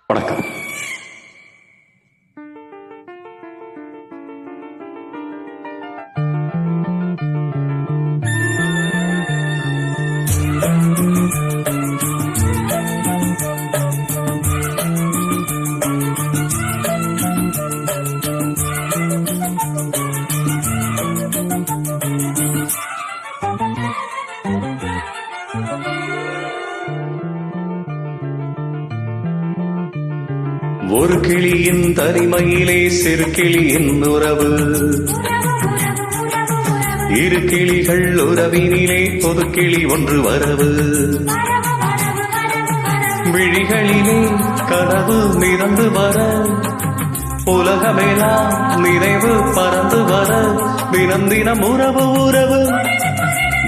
வணக்கம். ஒரு கிளியின் தனிமையிலே சிறு கிளியின் உறவு, இரு கிளிகள் உறவினிலே பொது கிளி ஒன்று வரவு. விழிகளிலே கனவு நிறந்து வர, உலகமெல்லாம் நிறைவு பறந்து வர, தினம் தினம் உறவு உறவு,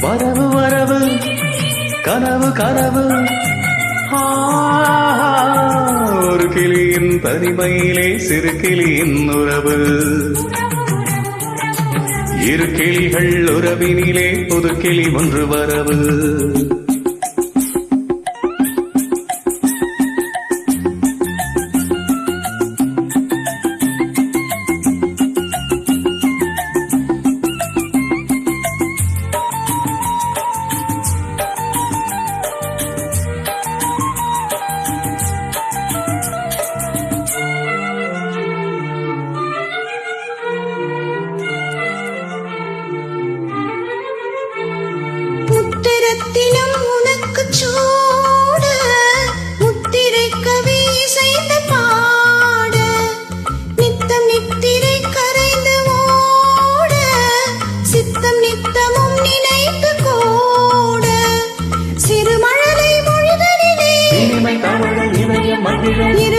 வரவு வரவு, கனவு கனவு. ஒரு கிளியின் தனிமையிலே சிறு கிளியின் உறவு, இரு கிளிகள் உறவினிலே புது கிளி ஒன்று வரவு. முத்திரத்தினம் உனக்கு சூட, முத்திரை கவி செய்த பாட, நித்தம் நித்திரை கரைந்து ஓட, சித்தம் நித்தமும் நினைத்து கூட, சிறு மழலை மொழிகளிலே இரு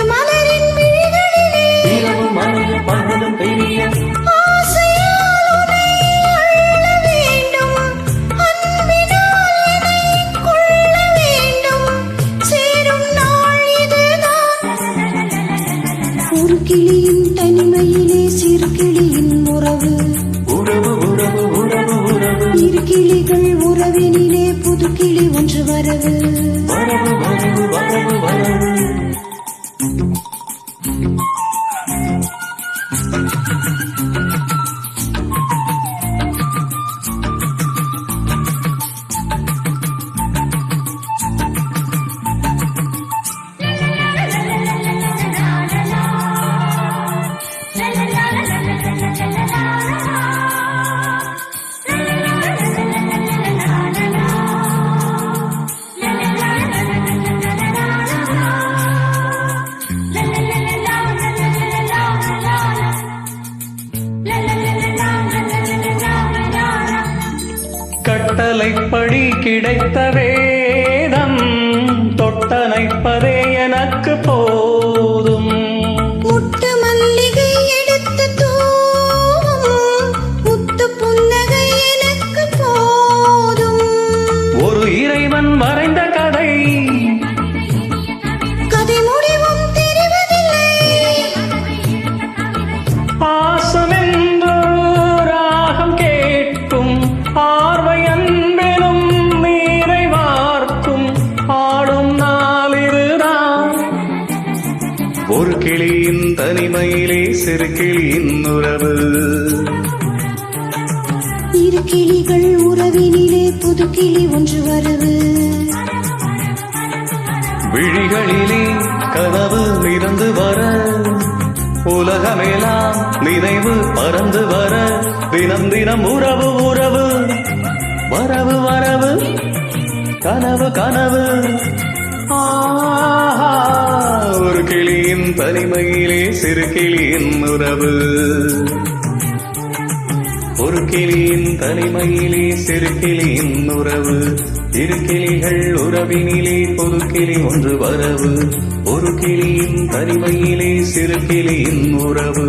மலரின் விழிகளிலே ஒரு கிளியின் தனிமையிலே சிறு கிளியின் உறவு, உறவு உறவு உறவு உறவு, இரு கிளிகள் உறவினிலே புது கிளி ஒன்று வரவு. வரவு வரவு வரவு வரவு. கட்டளைப்படி கிடைத்த வேதம் தொட்டனைப்பதே எனக்கு போதும். முட்டு மல்லிகை எடுத்து தூவும், முத்து புன்னகை எனக்கு போதும். ஒரு இறைவன் வரைந்த கதை, கதை முடிவும் தெரிவதில்லை. பாசம் என்று ராகம் கேட்கும், பார்வை அன்பெனும் நீரை வார்க்கும், ஆடும் நாளிருதான். ஒரு கிளியின் தனிமையிலே சிறு கிளியின் உறவு, இரு கிளிகள் உறவினிலே புது கிளி ஒன்று வரவு. விழிகளிலே கனவு நிறந்து வர, உலகமெல்லாம் நினைவு பறந்து வர, தினம் தினம் உறவு உறவு, வரவு வரவு, கனவு கனவு. ஒரு கிளியின் தனிமையிலே சிறு கிளியின் உறவு, ஒரு கிளியின் தனிமையிலே சிறு கிளியின் உறவு, இரு கிளிகள் உறவினிலே பொது கிளி ஒன்று வரவு. ஒரு கிளியின் தனிமையிலே சிறு கிளியின் உறவு.